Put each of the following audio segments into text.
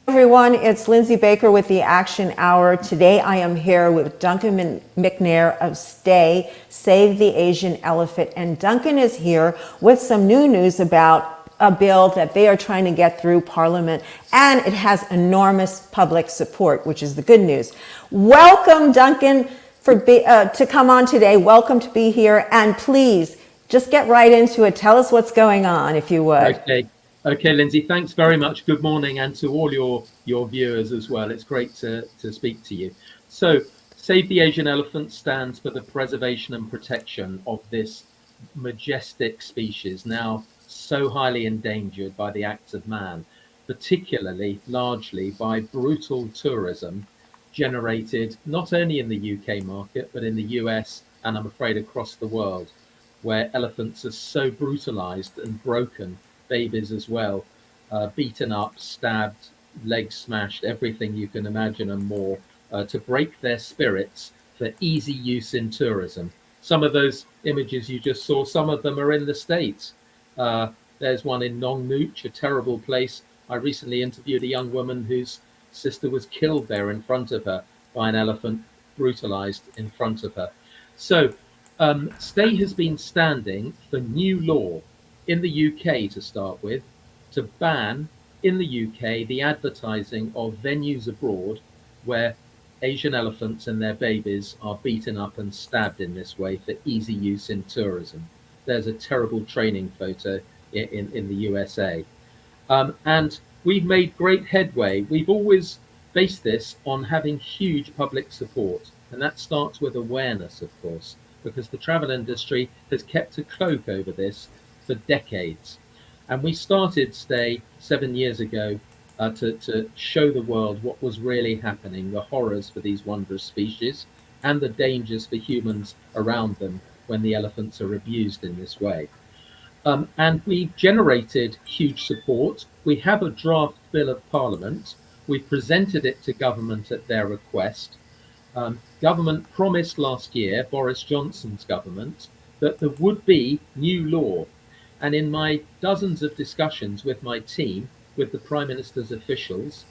Everyone, it's Lindsey Baker with the Action Hour. Today I am here with Duncan McNair of STAE, Save the Asian Elephant. And Duncan is here with some new news about a bill that they are trying to get through Parliament, and it has enormous public support, which is the good news. Welcome, Duncan, to come on today. Welcome to be here, and please just get right into it. Tell us what's going on, if you would. Okay, Lindsay, thanks very much. Good morning, and to all your viewers as well. It's great to speak to you. So, Save the Asian Elephant stands for the preservation and protection of this majestic species, now so highly endangered by the acts of man, particularly largely by brutal tourism generated not only in the UK market, but in the US and I'm afraid across the world, where elephants are so brutalized and broken, babies as well, beaten up, stabbed, legs smashed, everything you can imagine and more, to break their spirits for easy use in tourism. Some of those images you just saw, some of them are in the States. There's one in Nongnuch, a terrible place. I recently interviewed a young woman whose sister was killed there in front of her by an elephant, brutalized in front of her. So STAE has been standing for new law in the UK to start with, to ban in the UK the advertising of venues abroad where Asian elephants and their babies are beaten up and stabbed in this way for easy use in tourism. There's a terrible training photo in the USA. And we've made great headway. We've always based this on having huge public support. And that starts with awareness, of course, because the travel industry has kept a cloak over this for decades. And we started STAE 7 years ago to show the world what was really happening, the horrors for these wondrous species and the dangers for humans around them when the elephants are abused in this way. And we've generated huge support. We have a draft bill of parliament. We presented it to government at their request. Government promised last year, Boris Johnson's government, that there would be new law. And in my dozens of discussions with my team, with the Prime Minister's officials,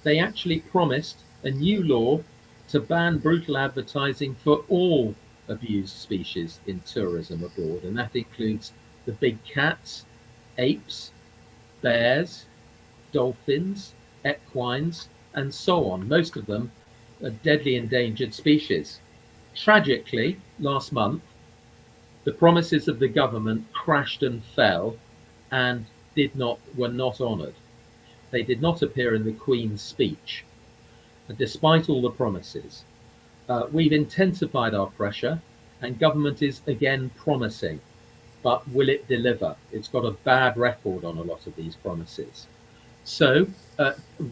they actually promised a new law to ban brutal advertising for all abused species in tourism abroad. And that includes the big cats, apes, bears, dolphins, equines, and so on. Most of them are deadly endangered species. Tragically, last month, the promises of the government crashed and fell and were not honoured. They did not appear in the Queen's speech, despite all the promises. We've intensified our pressure, and government is again promising, but will it deliver? It's got a bad record on a lot of these promises. So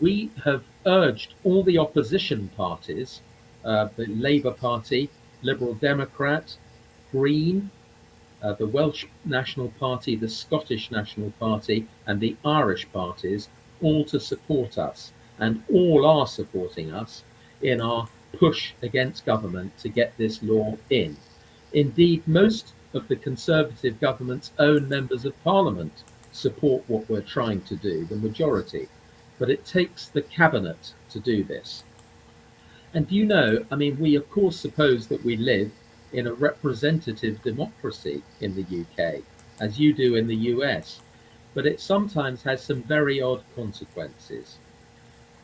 we have urged all the opposition parties, the Labour Party, Liberal Democrat, Green, the Welsh National Party, the Scottish National Party, and the Irish parties, all to support us, and all are supporting us in our push against government to get this law in. Indeed, most of the Conservative government's own members of Parliament support what we're trying to do, the majority, but it takes the cabinet to do this. And you know, I mean, we of course suppose that we live in a representative democracy in the UK, as you do in the US, but it sometimes has some very odd consequences.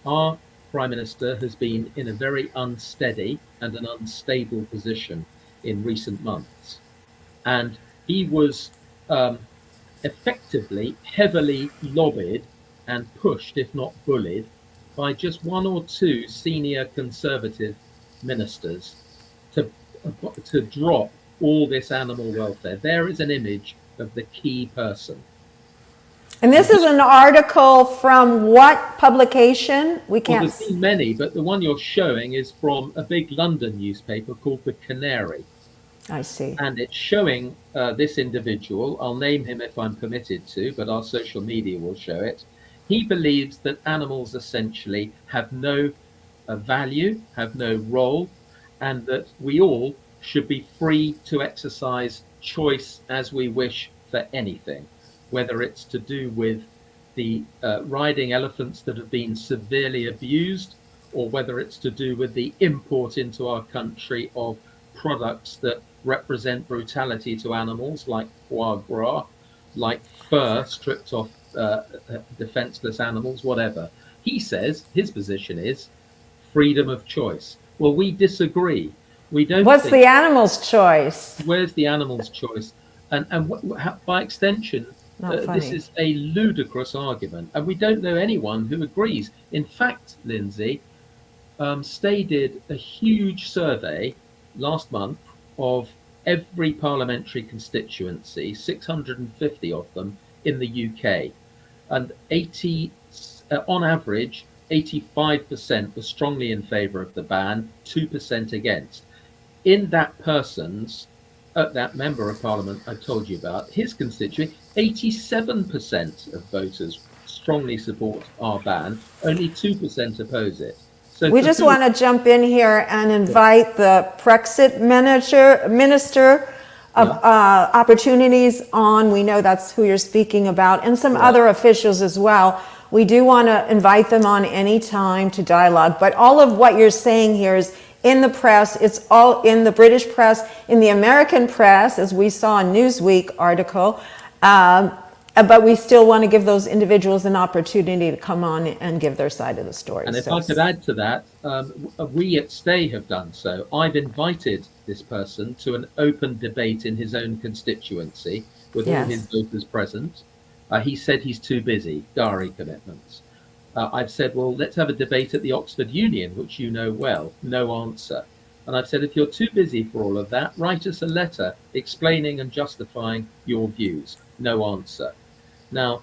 Our Prime Minister has been in a very unsteady and an unstable position in recent months, and he was effectively heavily lobbied and pushed, if not bullied, by just one or two senior Conservative ministers to drop all this animal welfare. There is an image of the key person. And this is an article from what publication? We can't. Well, there's been many, but the one you're showing is from a big London newspaper called The Canary. I see. And it's showing this individual. I'll name him if I'm permitted to, but our social media will show it. He believes that animals essentially have no value, have no role, and that we all should be free to exercise choice as we wish for anything, whether it's to do with the riding elephants that have been severely abused, or whether it's to do with the import into our country of products that represent brutality to animals, like foie gras, like fur stripped off defenseless animals, whatever. He says his position is freedom of choice. Well, we disagree. We don't. What's the animal's choice? Where's the animal's choice? And by extension, this is a ludicrous argument, and we don't know anyone who agrees. In fact, Lindsey, STAE did a huge survey last month of every parliamentary constituency, 650 of them in the UK, and on average, 85% were strongly in favour of the ban, 2% against. In that that member of parliament I told you about, his constituency, 87% of voters strongly support our ban, only 2% oppose it. So we just want to jump in here and invite the Brexit minister of opportunities on. We know that's who you're speaking about, and some other officials as well. We do want to invite them on any time to dialogue, but all of what you're saying here is in the press. It's all in the British press, in the American press, as we saw a Newsweek article. But we still want to give those individuals an opportunity to come on and give their side of the story. And if I could add to that, we at STAE have done so. I've invited this person to an open debate in his own constituency with all his voters present. He said he's too busy, diary commitments. I've said, well, let's have a debate at the Oxford Union, which you know well. No answer. And I've said, if you're too busy for all of that, write us a letter explaining and justifying your views. No answer. Now,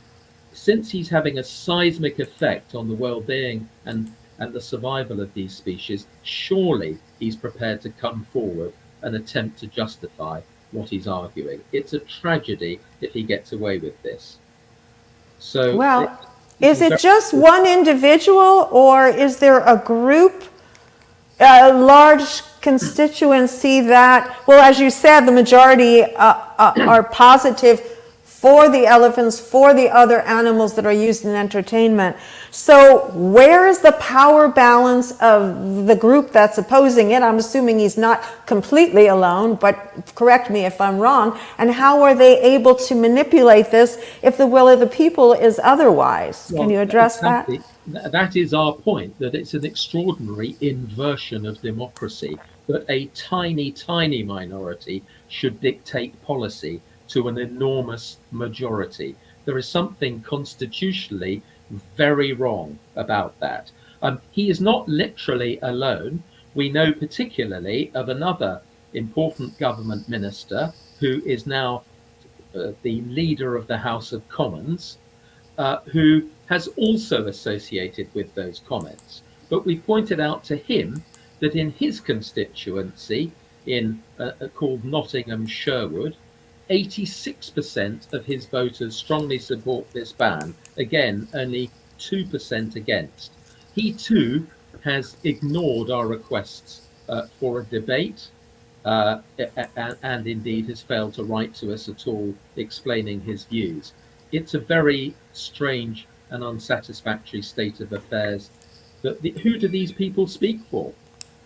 since he's having a seismic effect on the well-being and the survival of these species, surely he's prepared to come forward and attempt to justify what he's arguing. It's a tragedy if he gets away with this. So, well, is it just one individual, or is there a group, a large constituency that, well, as you said, the majority are positive for the elephants, for the other animals that are used in entertainment? So where is the power balance of the group that's opposing it? I'm assuming he's not completely alone, but correct me if I'm wrong. And how are they able to manipulate this if the will of the people is otherwise? Well, can you address that? That is our point, that it's an extraordinary inversion of democracy, that a tiny, tiny minority should dictate policy to an enormous majority. There is something constitutionally very wrong about that. He is not literally alone. We know particularly of another important government minister who is now the leader of the House of Commons, who has also associated with those comments. But we pointed out to him that in his constituency, in called Nottingham Sherwood, 86% of his voters strongly support this ban. Again, only 2% against. He too has ignored our requests for a debate and indeed has failed to write to us at all explaining his views. It's a very strange and unsatisfactory state of affairs. Who do these people speak for?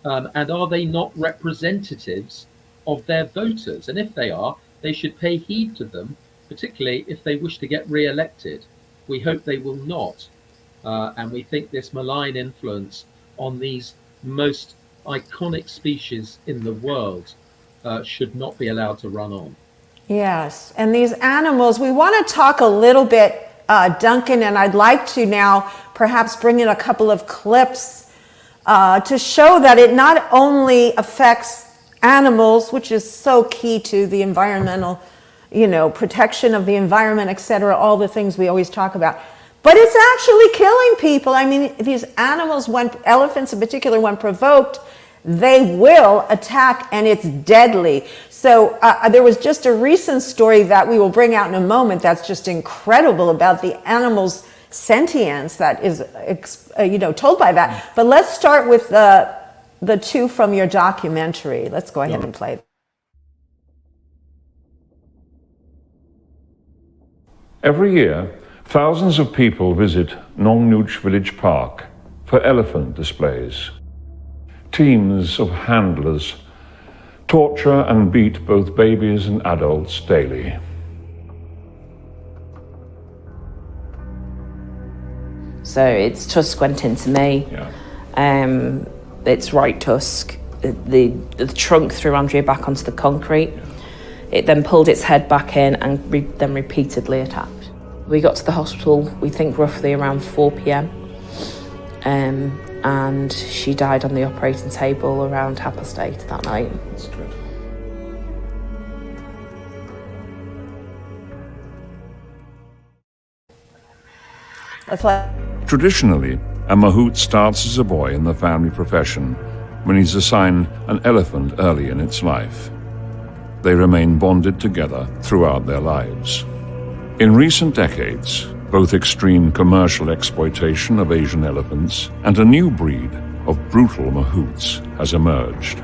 And are they not representatives of their voters? And if they are, they should pay heed to them, particularly if they wish to get re-elected. We hope they will not. And we think this malign influence on these most iconic species in the world should not be allowed to run on. Yes, and these animals, we want to talk a little bit, Duncan, and I'd like to now perhaps bring in a couple of clips to show that it not only affects animals, which is so key to the environmental, protection of the environment, etc., all the things we always talk about, but it's actually killing people. I mean, these animals, when elephants in particular, when provoked, they will attack, and it's deadly. So there was just a recent story that we will bring out in a moment that's just incredible about the animals' sentience that is, told by that. But let's start with the two from your documentary. Let's go ahead and play. Every year, Thousands of people visit Nongnuch Village Park for elephant displays. Teams of handlers torture and beat both babies and adults daily. So its tusk went into me. Yeah. Its right tusk, the trunk threw Andrea back onto the concrete. Yeah. It then pulled its head back in and then repeatedly attacked. We got to the hospital, we think roughly around 4 p.m. And she died on the operating table around 8:30 that night. That's good. That's why. Traditionally, a mahout starts as a boy in the family profession when he's assigned an elephant early in its life. They remain bonded together throughout their lives. In recent decades, both extreme commercial exploitation of Asian elephants and a new breed of brutal mahouts has emerged.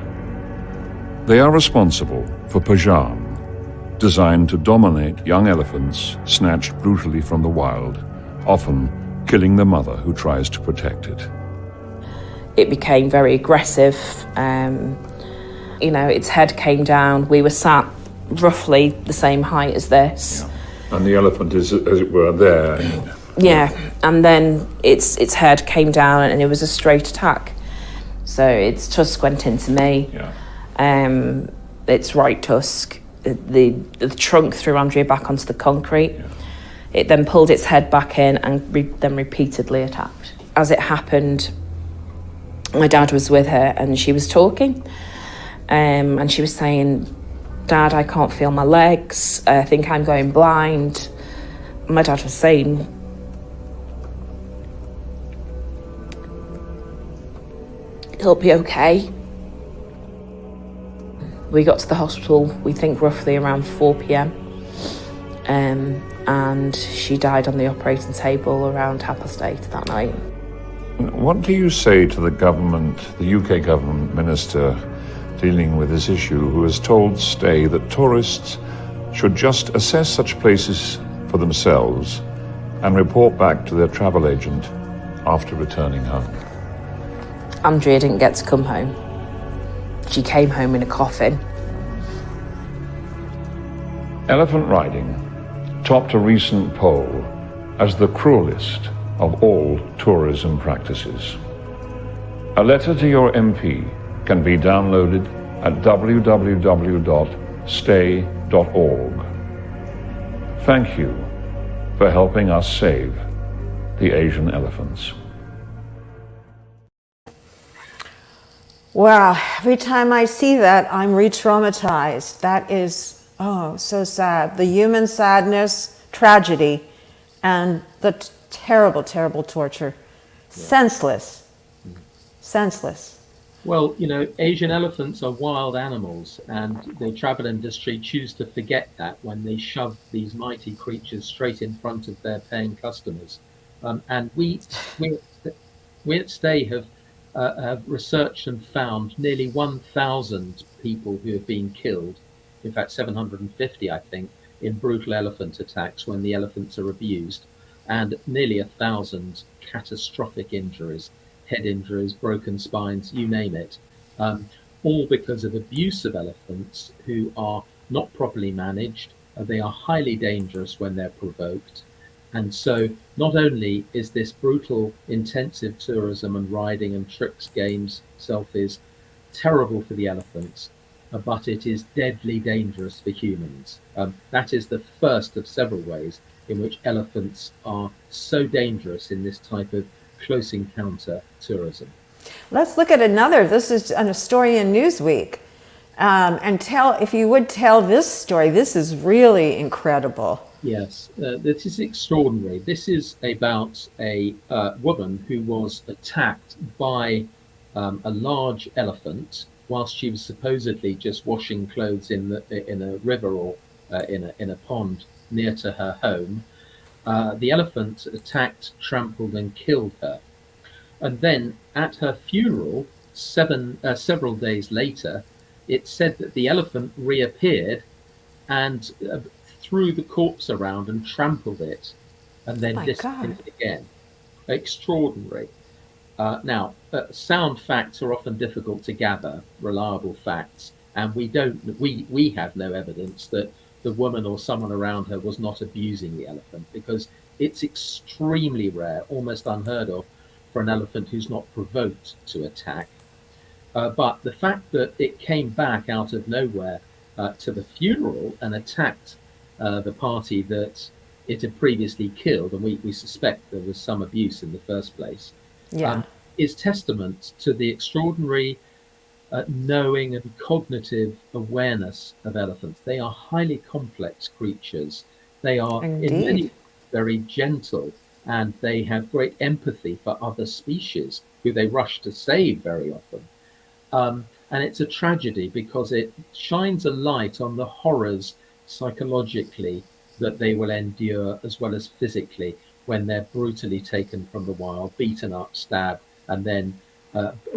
They are responsible for Pajan, designed to dominate young elephants snatched brutally from the wild, often killing the mother who tries to protect it. It became very aggressive. Its head came down. We were sat roughly the same height as this. Yeah. And the elephant is, as it were, there. Yeah, and then its head came down and it was a straight attack. So its tusk went into me. Yeah. Its right tusk, the trunk threw Andrea back onto the concrete. Yeah. It then pulled its head back in and then repeatedly attacked. As it happened, my dad was with her and she was talking. And she was saying, "Dad, I can't feel my legs. I think I'm going blind." My dad was saying, "It'll be okay." We got to the hospital, we think roughly around 4 p.m. And she died on the operating table around 8:30 that night. What do you say to the government, the UK government minister dealing with this issue, who has told STAE that tourists should just assess such places for themselves and report back to their travel agent after returning home? Andrea didn't get to come home. She came home in a coffin. Elephant riding topped a recent poll as the cruelest of all tourism practices. A letter to your MP can be downloaded at www.stae.org. Thank you for helping us save the Asian elephants. Wow, every time I see that, I'm re-traumatized. That is, so sad. The human sadness, tragedy, and the terrible, terrible torture. Yeah. Senseless. Senseless. Well, Asian elephants are wild animals, and the travel industry choose to forget that when they shove these mighty creatures straight in front of their paying customers. And we at STAE have researched and found nearly 1,000 people who have been killed, in fact 750 I think, in brutal elephant attacks when the elephants are abused, and nearly 1,000 catastrophic injuries, head injuries, broken spines, you name it, all because of abuse of elephants who are not properly managed. They are highly dangerous when they're provoked. And so not only is this brutal, intensive tourism and riding and tricks, games, selfies terrible for the elephants, but it is deadly dangerous for humans. That is the first of several ways in which elephants are so dangerous in this type of close encounter tourism. Let's look at another. This is a story in Newsweek. And if you would tell this story, this is really incredible. Yes, this is extraordinary. This is about a woman who was attacked by a large elephant whilst she was supposedly just washing clothes in a river or in a pond near to her home. The elephant attacked, trampled, and killed her. And then at her funeral, several days later, it said that the elephant reappeared and threw the corpse around and trampled it and then My God. disappeared again. Extraordinary. Sound facts are often difficult to gather, reliable facts, and we have no evidence that the woman or someone around her was not abusing the elephant, because it's extremely rare, almost unheard of, for an elephant who's not provoked to attack. But the fact that it came back out of nowhere to the funeral and attacked the party that it had previously killed, and we suspect there was some abuse in the first place, Yeah. is testament to the extraordinary knowing and cognitive awareness of elephants. They are highly complex creatures. They are in many Indeed. ways very gentle, and they have great empathy for other species who they rush to save very often. And it's a tragedy because it shines a light on the horrors psychologically that they will endure, as well as physically, when they're brutally taken from the wild, beaten up, stabbed, and then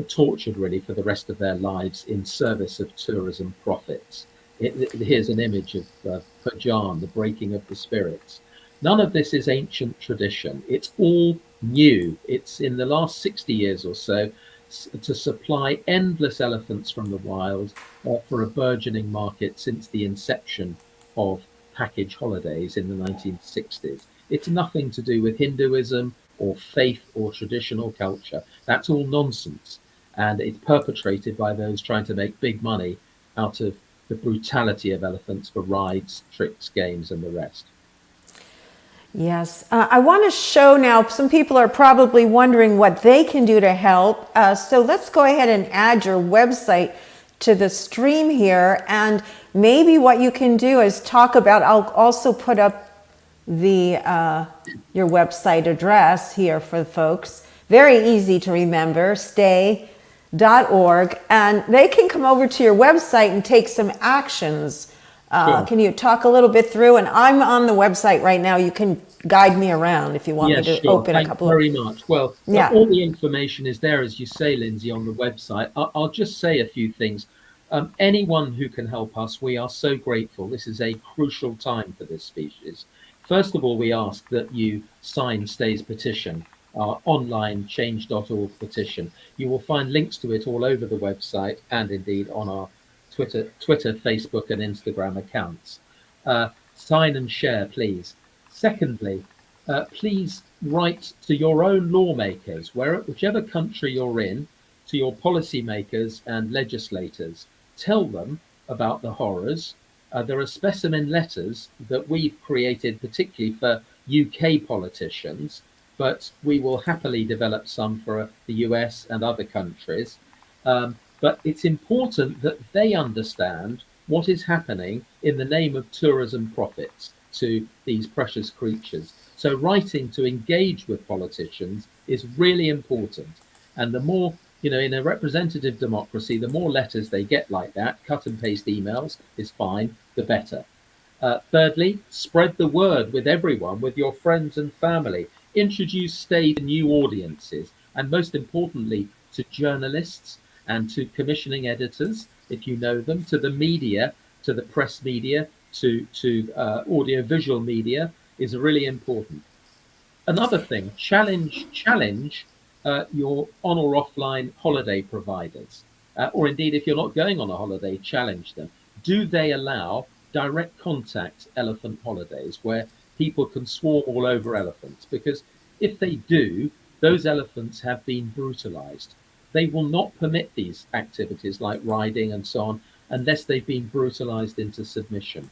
tortured really for the rest of their lives in service of tourism profits. Here's an image of Pajan, the breaking of the spirits. None of this is ancient tradition. It's all new. It's in the last 60 years or so to supply endless elephants from the wild for a burgeoning market since the inception of package holidays in the 1960s. It's nothing to do with Hinduism or faith or traditional culture. That's all nonsense. And it's perpetrated by those trying to make big money out of the brutality of elephants for rides, tricks, games, and the rest. Yes. I want to show now, some people are probably wondering what they can do to help. So let's go ahead and add your website to the stream here. And maybe what you can do is talk about, I'll also put up the your website address here for the folks. Very easy to remember, STAE.org. And they can come over to your website and take some actions. Sure. Can you talk a little bit through? And I'm on the website right now. You can guide me around if you want me to open a couple of. Very much. Well, Yeah. all the information is there, as you say, Lindsay, on the website. I'll just say a few things. Anyone who can help us, we are so grateful. This is a crucial time for this species. First of all, we ask that you sign STAE's petition, our online change.org petition. You will find links to it all over the website and indeed on our Twitter, Facebook, and Instagram accounts. Sign and share, please. Secondly, please write to your own lawmakers, whichever country you're in, to your policymakers and legislators. Tell them about the horrors. There are specimen letters that we've created particularly for UK politicians, but we will happily develop some for the US and other countries. But it's important that they understand what is happening in the name of tourism profits to these precious creatures. So writing to engage with politicians is really important. And the more, in a representative democracy, the more letters they get like that, cut and paste emails is fine, the better. Thirdly, spread the word with everyone, with your friends and family. Introduce STAE to new audiences, and most importantly, to journalists and to commissioning editors, if you know them, to the media, to the press media, to audio-visual media is really important. Another thing, challenge your on or offline holiday providers, or indeed if you're not going on a holiday, challenge them. Do they allow direct contact elephant holidays where people can swarm all over elephants? Because if they do, those elephants have been brutalized. They will not permit these activities like riding and so on unless they've been brutalized into submission.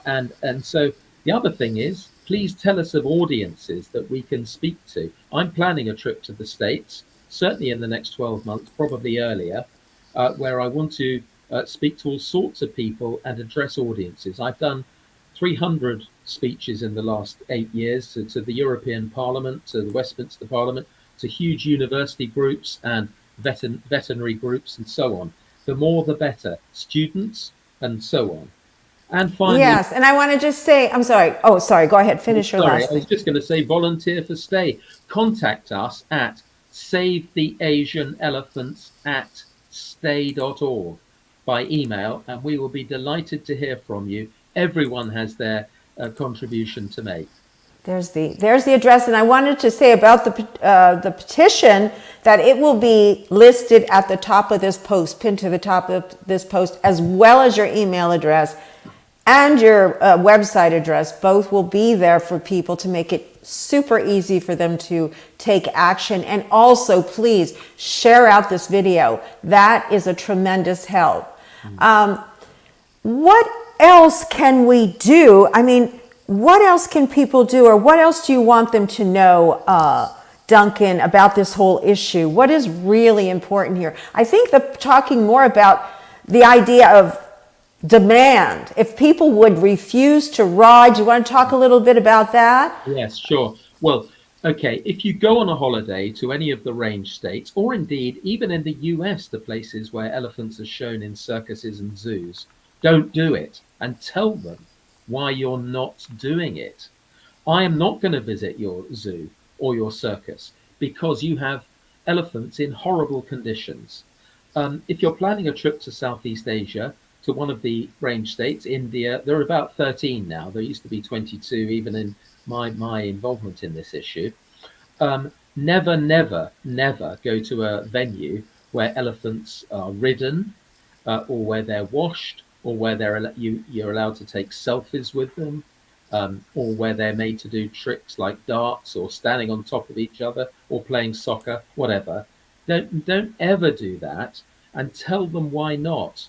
And so the other thing is, please tell us of audiences that we can speak to. I'm planning a trip to the States, certainly in the next 12 months, probably earlier, where I want to speak to all sorts of people and address audiences. I've done 300 speeches in the last 8 years to the European Parliament, to the Westminster Parliament, to huge university groups and veterinary groups and so on. The more the better. Students and so on. And finally, Yes, and I want to just say, I'm sorry. Oh, sorry. Go ahead. Finish your last I was thing. just going to say, volunteer for STAE. Contact us at savetheasianelephants@stae.org by email, and we will be delighted to hear from you. Everyone has their contribution to make. There's the address, and I wanted to say about the petition that it will be listed at the top of this post, pinned to the top of this post, as well as your email address and your website address. Both will be there for people to make it super easy for them to take action. And also, please share out this video. That is a tremendous help. What else can we do? I mean, what else can people do, or what else do you want them to know, Duncan, about this whole issue? What is really important here? I think talking more about the idea of demand. If people would refuse to ride, do you want to talk a little bit about that? Yes, sure. Well, okay, if you go on a holiday to any of the range states, or indeed even in the US, the places where elephants are shown in circuses and zoos, don't do it, and tell them why you're not doing it. I am not going to visit your zoo or your circus because you have elephants in horrible conditions. If you're planning a trip to Southeast Asia, to one of the range states, India, there are about 13 now. There used to be 22, even in my involvement in this issue. Never, never, never go to a venue where elephants are ridden, or where they're washed, or where you're allowed to take selfies with them, or where they're made to do tricks like darts or standing on top of each other or playing soccer, whatever. Don't ever do that, and tell them why not.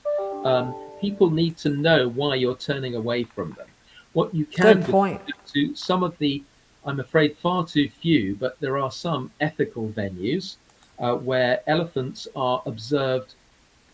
People need to know why you're turning away from them. What you can do to some of the, I'm afraid far too few, but there are some ethical venues where elephants are observed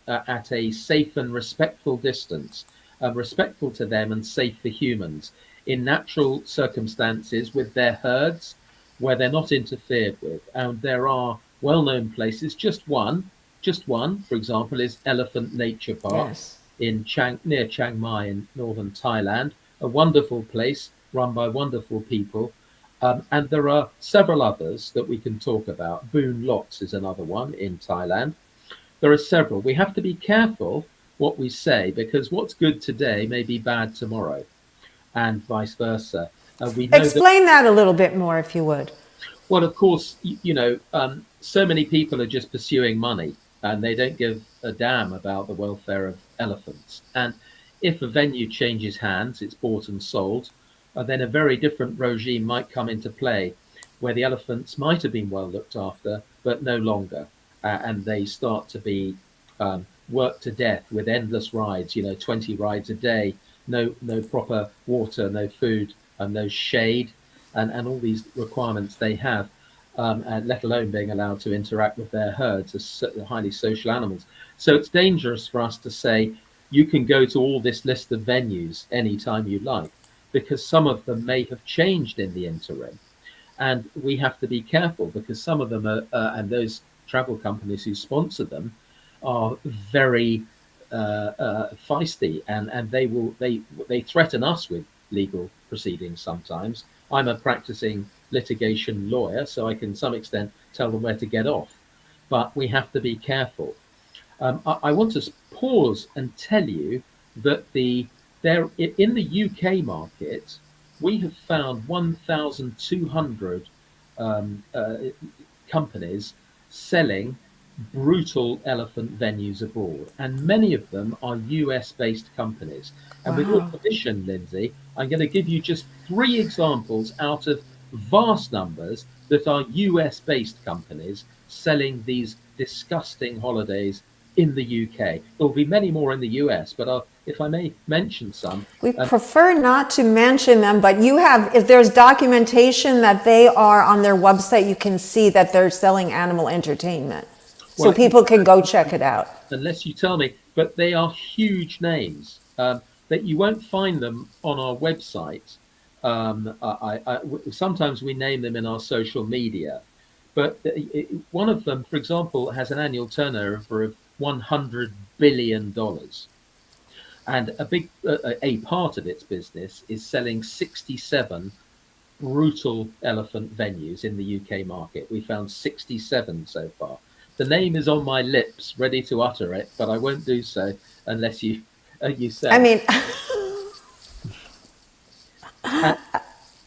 at a safe and respectful distance, respectful to them and safe for humans, in natural circumstances with their herds, where they're not interfered with. And there are well-known places. Just one, for example, is Elephant Nature Park in near Chiang Mai in northern Thailand, a wonderful place run by wonderful people. And there are several others that we can talk about. Boon Lots is another one in Thailand. There are several. We have to be careful what we say, because what's good today may be bad tomorrow, and vice versa. We know Explain that a little bit more, if you would. Well, of course, so many people are just pursuing money, and they don't give a damn about the welfare of elephants. And if a venue changes hands, it's bought and sold, then a very different regime might come into play, where the elephants might have been well looked after, but no longer. And they start to be worked to death with endless rides, 20 rides a day, no proper water, no food, and no shade, and all these requirements they have, and let alone being allowed to interact with their herds as highly social animals. So it's dangerous for us to say, you can go to all this list of venues anytime you like, because some of them may have changed in the interim. And we have to be careful, because some of them are, and those travel companies who sponsor them are very feisty, and they threaten us with legal proceedings sometimes. I'm a practicing litigation lawyer, so I can, to some extent, tell them where to get off. But we have to be careful. I want to pause and tell you that in the UK market, we have found 1,200 companies selling brutal elephant venues abroad, and many of them are US-based companies. And with your permission, Lindsay, I'm going to give you just 3 examples out of vast numbers that are US-based companies selling these disgusting holidays in the UK. There'll be many more in the US, but if I may mention some. We prefer not to mention them, but if there's documentation that they are on their website, you can see that they're selling animal entertainment. So people can go check it out. Unless you tell me, but they are huge names that you won't find them on our website. Sometimes we name them in our social media, but one of them, for example, has an annual turnover of $100 billion. And a part of its business is selling 67 brutal elephant venues in the UK market. We found 67 so far. The name is on my lips, ready to utter it, but I won't do so unless you say. I mean,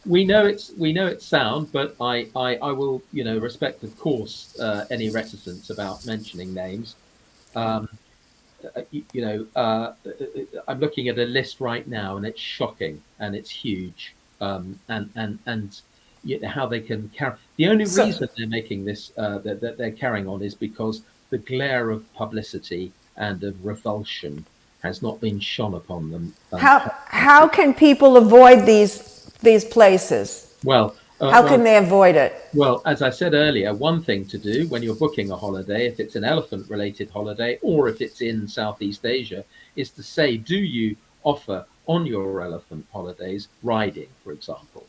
we know it's sound, but I will, respect, of course, any reticence about mentioning names. Um, I'm looking at a list right now, and it's shocking and it's huge. How they can carry. The only So reason they're making this, that they're carrying on, is because the glare of publicity and of revulsion has not been shone upon them. how can people avoid these places? Well, How can they avoid it? Well, as I said earlier, one thing to do when you're booking a holiday, if it's an elephant-related holiday or if it's in Southeast Asia, is to say, do you offer on your elephant holidays riding, for example?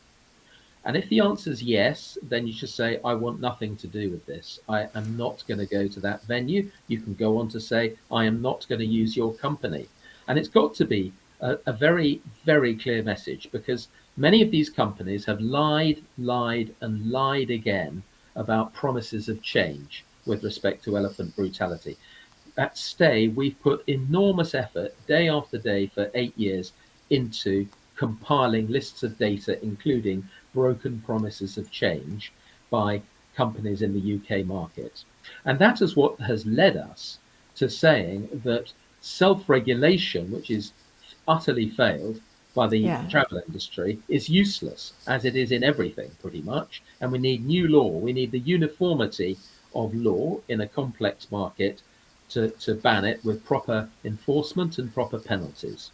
And if the answer is yes, then you should say, I want nothing to do with this. I am not going to go to that venue. You can go on to say, I am not going to use your company. And it's got to be a very, very clear message, because many of these companies have lied, and lied again about promises of change with respect to elephant brutality. At STAE, we've put enormous effort day after day for 8 years into compiling lists of data, including broken promises of change by companies in the UK market. And that is what has led us to saying that self-regulation, which is utterly failed by the travel industry, is useless, as it is in everything pretty much. And we need new law. We need the uniformity of law in a complex market to ban it, with proper enforcement and proper penalties.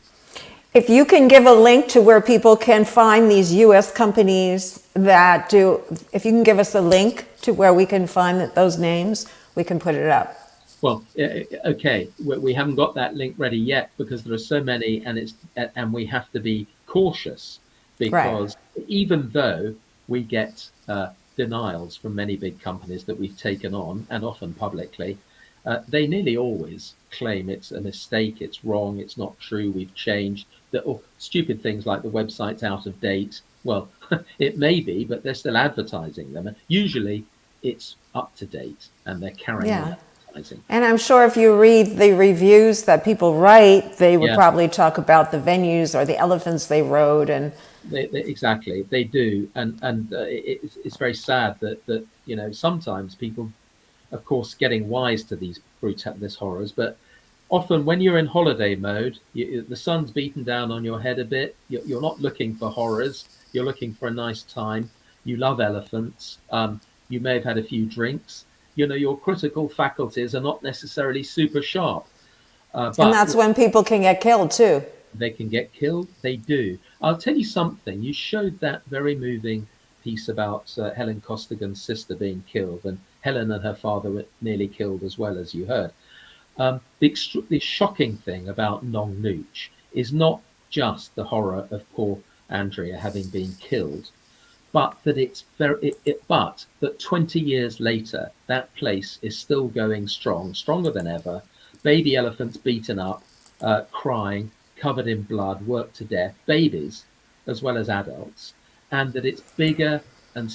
If you can give a link to where people can find these US companies that do, if you can give us a link to where we can find those names, we can put it up. Well, okay, we haven't got that link ready yet because there are so many, and we have to be cautious, because even though we get denials from many big companies that we've taken on, and often publicly, they nearly always claim it's a mistake, it's wrong, it's not true, we've changed, or stupid things like the website's out of date. Well, it may be, but they're still advertising them. Usually it's up to date and they're carrying on advertising. And I'm sure if you read the reviews that people write, they would probably talk about the venues or the elephants they rode. And exactly, they do. And it's very sad that sometimes people, of course, getting wise to these horrors, but often when you're in holiday mode, the sun's beaten down on your head a bit. You're not looking for horrors. You're looking for a nice time. You love elephants. You may have had a few drinks. Your critical faculties are not necessarily super sharp. But and that's when people can get killed too. They can get killed. They do. I'll tell you something. You showed that very moving piece about Helen Costigan's sister being killed, and Helen and her father were nearly killed as well, as you heard. The shocking thing about Nong Nooch is not just the horror of poor Andrea having been killed, but that that 20 years later, that place is still going strong, stronger than ever. Baby elephants beaten up, crying, covered in blood, worked to death, babies as well as adults, and that it's bigger and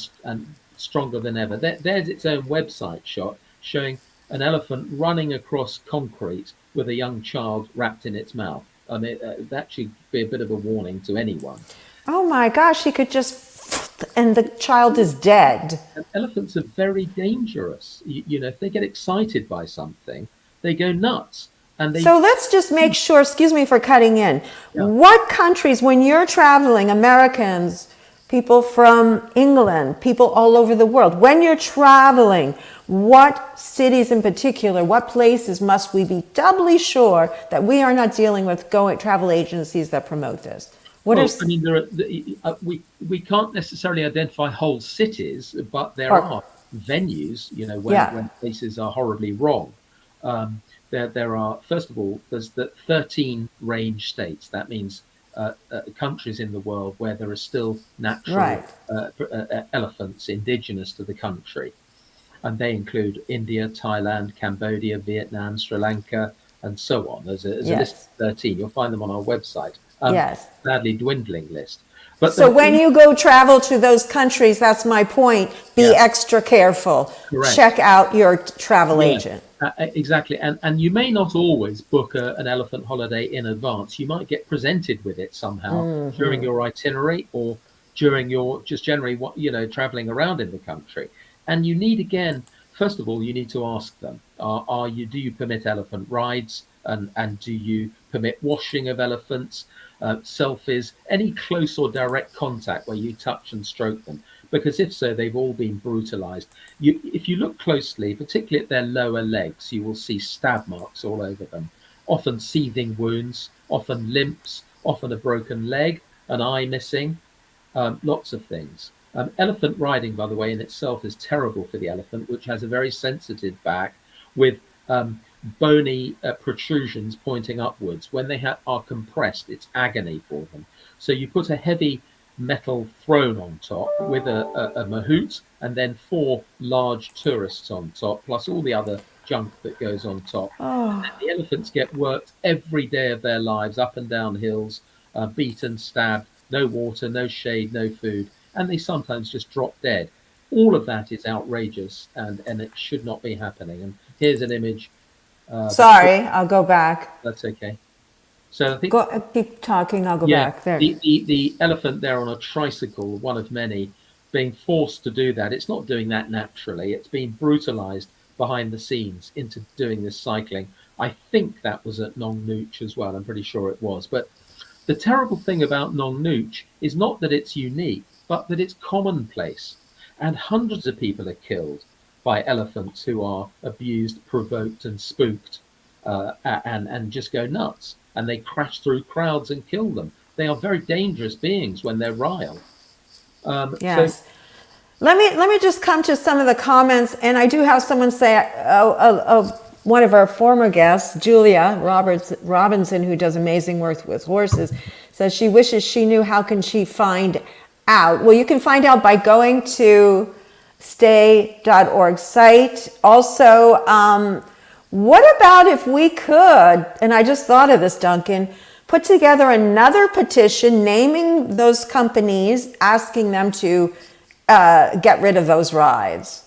stronger than ever. There's its own website shot showing an elephant running across concrete with a young child wrapped in its mouth. I mean, that should be a bit of a warning to anyone. Oh my gosh, he could just, and the child is dead. And elephants are very dangerous. If they get excited by something, they go nuts. So let's just make sure, excuse me for cutting in. What countries, when you're traveling, Americans, people from England, people all over the world, when you're traveling, what cities in particular, what places must we be doubly sure that we are not dealing with travel agencies that promote this? We can't necessarily identify whole cities, but there are venues, when places are horribly wrong. There are, first of all, there's the 13 range states. That means countries in the world where there are still natural elephants indigenous to the country. And they include India, Thailand, Cambodia, Vietnam, Sri Lanka, and so on. There's a list of 13. You'll find them on our website. Sadly dwindling list. But so when you go travel to those countries, that's my point, be extra careful. Correct. Check out your travel agent. Exactly. And you may not always book an elephant holiday in advance. You might get presented with it somehow during your itinerary, or during your just generally traveling around in the country. And you need, again, first of all, you need to ask them, do you permit elephant rides, and do you permit washing of elephants, selfies, any close or direct contact where you touch and stroke them? Because if so, they've all been brutalized. If you look closely, particularly at their lower legs, you will see stab marks all over them, often seething wounds, often limps, often a broken leg, an eye missing, lots of things. Elephant riding, by the way, in itself is terrible for the elephant, which has a very sensitive back with bony protrusions pointing upwards. When they are compressed, it's agony for them. So you put a heavy metal throne on top with a mahout, and then 4 large tourists on top, plus all the other junk that goes on top. And the elephants get worked every day of their lives, up and down hills, beaten, stabbed, no water, no shade, no food, and they sometimes just drop dead. All of that is outrageous, and it should not be happening. And here's an image. Sorry, I'll go back. That's okay. So I think Keep talking. I'll go back there. The elephant there on a tricycle, one of many, being forced to do that. It's not doing that naturally. It's being brutalized behind the scenes into doing this cycling. I think that was at Nong Nooch as well. I'm pretty sure it was. But the terrible thing about Nong Nooch is not that it's unique, but that it's commonplace. And hundreds of people are killed by elephants who are abused, provoked, and spooked, and just go nuts. And they crash through crowds and kill them. They are very dangerous beings when they're riled. Yes. So, let me just come to some of the comments, and I do have someone say, one of our former guests, Julia Robinson, who does amazing work with horses, says she wishes she knew. How can she find out? Well, you can find out by going to STAE.org site. Also, what about if we could, and I just thought of this, Duncan, put together another petition naming those companies, asking them to get rid of those rides?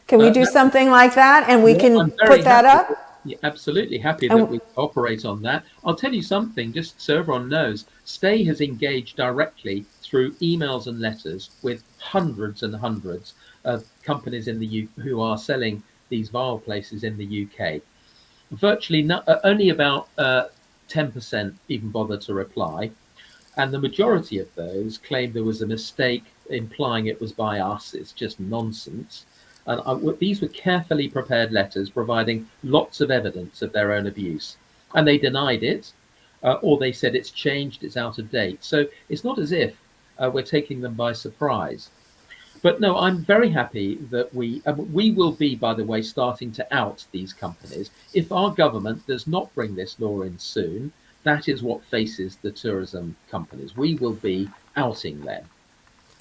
Can we do something like that, and we can put that up? Yeah, absolutely happy that we operate on that. I'll tell you something, just so everyone knows, STAE has engaged directly through emails and letters with hundreds and hundreds of companies in the who are selling these vile places in the UK. Virtually only about 10% even bother to reply, and the majority of those claim there was a mistake, implying it was by us. It's just nonsense. And these were carefully prepared letters providing lots of evidence of their own abuse, and they denied it, or they said it's changed, it's out of date. So it's not as if we're taking them by surprise. But no, I'm very happy that we will be, by the way, starting to out these companies. If our government does not bring this law in soon, that is what faces the tourism companies. We will be outing them.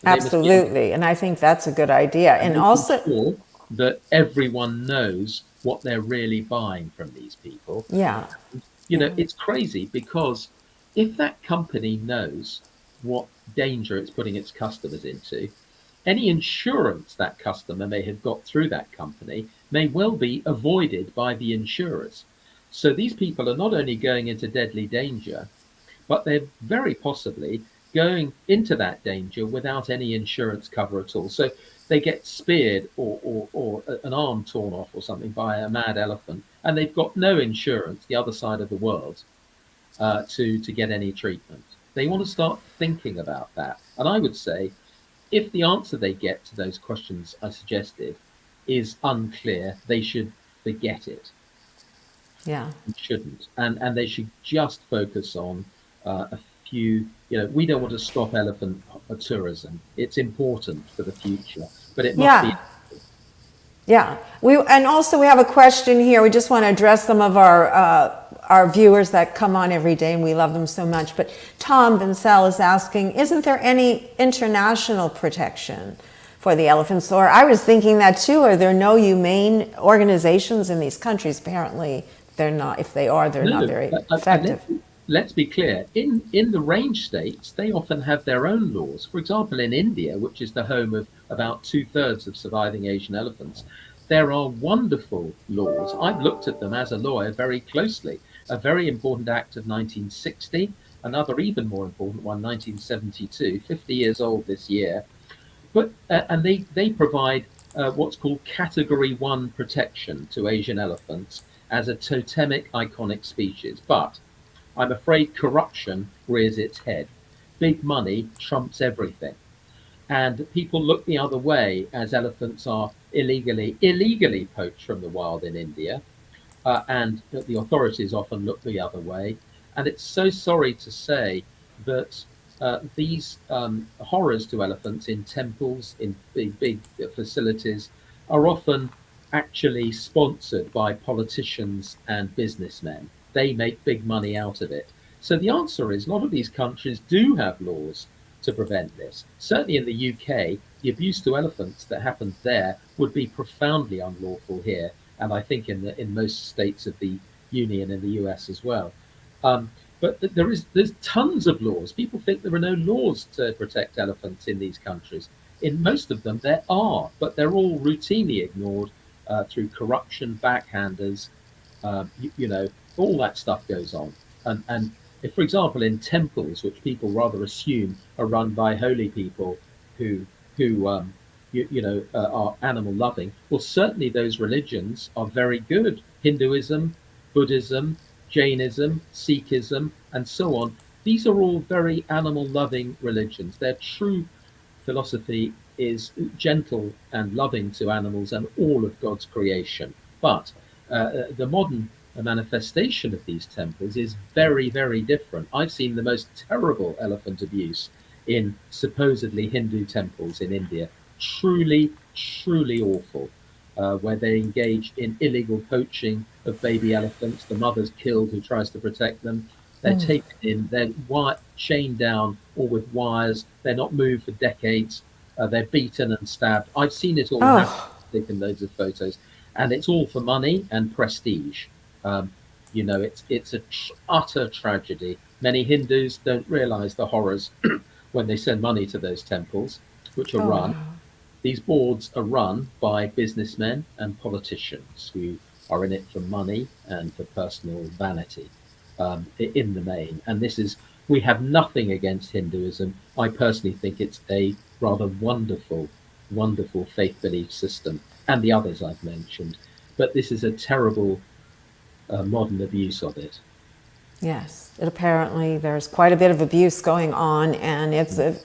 Absolutely, and I think that's a good idea. And also sure that everyone knows what they're really buying from these people. Yeah. It's crazy, because if that company knows what danger it's putting its customers into, any insurance that customer may have got through that company may well be avoided by the insurers. So these people are not only going into deadly danger, but they're very possibly going into that danger without any insurance cover at all. So they get speared or an arm torn off or something by a mad elephant, and they've got no insurance the other side of the world to get any treatment. They want to start thinking about that. And I would say, if the answer they get to those questions I suggested is unclear, they should forget it. Yeah. It shouldn't. And they should just focus on a few, we don't want to stop elephant tourism. It's important for the future, but it must be. Yeah. And also we have a question here. We just want to address some of our viewers that come on every day, and we love them so much. But Tom Vincel is asking, isn't there any international protection for the elephants? Or I was thinking that too. Are there no humane organizations in these countries? Apparently they're not. If they are, they're not very effective. Let's be clear. In the range states, they often have their own laws. For example, in India, which is the home of about 2/3 of surviving Asian elephants, there are wonderful laws. I've looked at them as a lawyer very closely. A very important act of 1960 another even more important one, 1972, 50 years old this year. But and they provide what's called Category 1 protection to Asian elephants as a totemic iconic species. But I'm afraid corruption rears its head. Big money trumps everything. And people look the other way as elephants are illegally poached from the wild in India. And the authorities often look the other way. And it's so sorry to say that these horrors to elephants in temples, in big facilities, are often actually sponsored by politicians and businessmen. They make big money out of it. So the answer is a lot of these countries do have laws to prevent this. Certainly in the UK, the abuse to elephants that happens there would be profoundly unlawful here, and I think in most states of the Union in the US as well. But there's tons of laws. People think there are no laws to protect elephants in these countries. In most of them, there are, but they're all routinely ignored through corruption, backhanders, all that stuff goes on. And if, for example, in temples, which people rather assume are run by holy people who are animal loving, well, certainly those religions are very good. Hinduism, Buddhism, Jainism, Sikhism, and so on. These are all very animal loving religions. Their true philosophy is gentle and loving to animals and all of God's creation. But the modern manifestation of these temples is very, very different. I've seen the most terrible elephant abuse in supposedly Hindu temples in India. Truly, truly awful, where they engage in illegal poaching of baby elephants. The mother's killed who tries to protect them. They're taken in, they're chained down or with wires. They're not moved for decades. They're beaten and stabbed. I've seen it all happen, taken loads of photos. And it's all for money and prestige. It's an utter tragedy. Many Hindus don't realize the horrors when they send money to those temples, which are run. These boards are run by businessmen and politicians who are in it for money and for personal vanity, in the main. And we have nothing against Hinduism. I personally think it's a rather wonderful, wonderful faith belief system, and the others I've mentioned. But this is a terrible modern abuse of it. Yes, apparently there's quite a bit of abuse going on, and it's a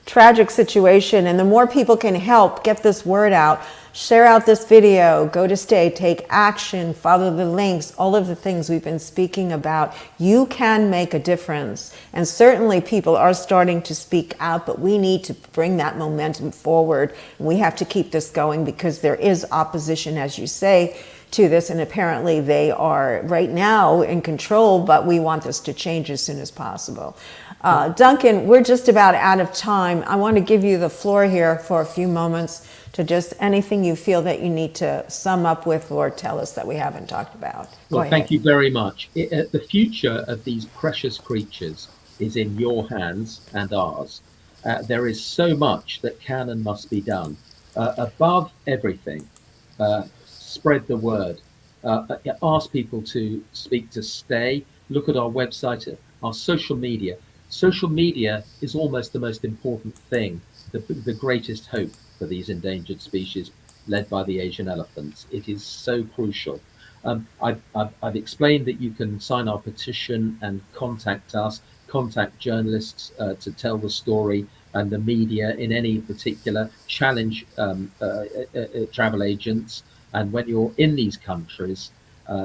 tragic situation. And the more people can help get this word out, share out this video, go to STAE, take action, follow the links, all of the things we've been speaking about, you can make a difference. And certainly people are starting to speak out, but we need to bring that momentum forward. And we have to keep this going because there is opposition, as you say, to this, and apparently they are right now in control, but we want this to change as soon as possible. Duncan, we're just about out of time. I want to give you the floor here for a few moments to just anything you feel that you need to sum up with or tell us that we haven't talked about. Well, thank you very much. The future of these precious creatures is in your hands and ours. There is so much that can and must be done. Above everything, spread the word. Ask people to speak to STAE. Look at our website, our social media. Social media is almost the most important thing, the greatest hope for these endangered species led by the Asian elephants. It is so crucial. I've explained that you can sign our petition and contact us, contact journalists to tell the story, and the media in any particular, challenge travel agents. And when you're in these countries,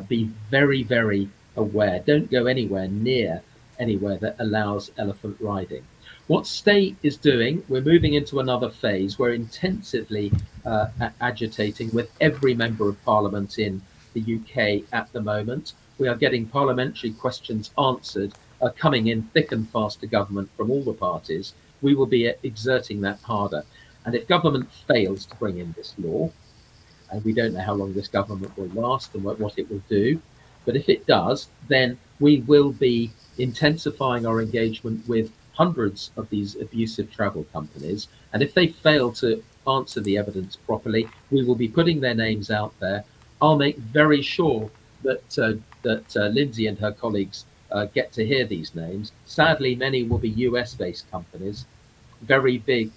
be very, very aware. Don't go anywhere near anywhere that allows elephant riding. What STAE is doing, we're moving into another phase. We're intensively agitating with every member of parliament in the UK at the moment. We are getting parliamentary questions answered, coming in thick and fast to government from all the parties. We will be exerting that harder. And if government fails to bring in this law, and we don't know how long this government will last and what it will do, but if it does, then we will be intensifying our engagement with hundreds of these abusive travel companies. And if they fail to answer the evidence properly, we will be putting their names out there. I'll make very sure that Lindsey and her colleagues get to hear these names. Sadly, many will be US-based companies, very big,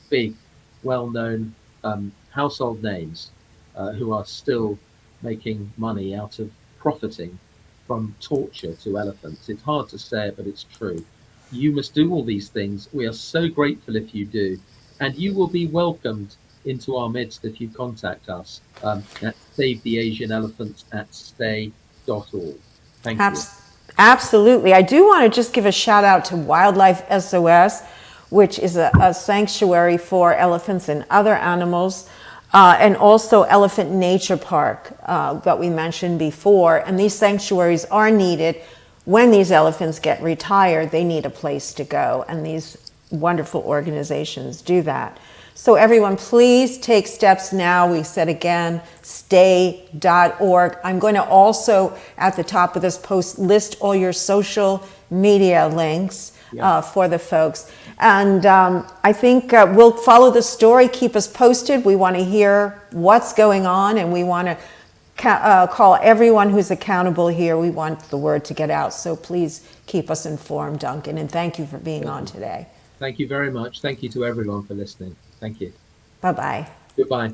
well-known household names who are still making money out of profiting from torture to elephants. It's hard to say it, but it's true. You must do all these things. We are so grateful if you do. And you will be welcomed into our midst if you contact us at savetheasianelephants@STAE.org. Thank you. Absolutely. I do want to just give a shout out to Wildlife SOS, which is a sanctuary for elephants and other animals, and also Elephant Nature Park that we mentioned before. And these sanctuaries are needed when these elephants get retired. They need a place to go, and these wonderful organizations do that. So everyone, please take steps now. We said again, STAE.org. I'm going to also, at the top of this post, list all your social media links for the folks. And I think we'll follow the story. Keep us posted. We want to hear what's going on, and we want to call everyone who's accountable here. We want the word to get out. So please keep us informed, Duncan. And thank you for being on today. Thank you very much. Thank you to everyone for listening. Thank you. Bye-bye. Goodbye.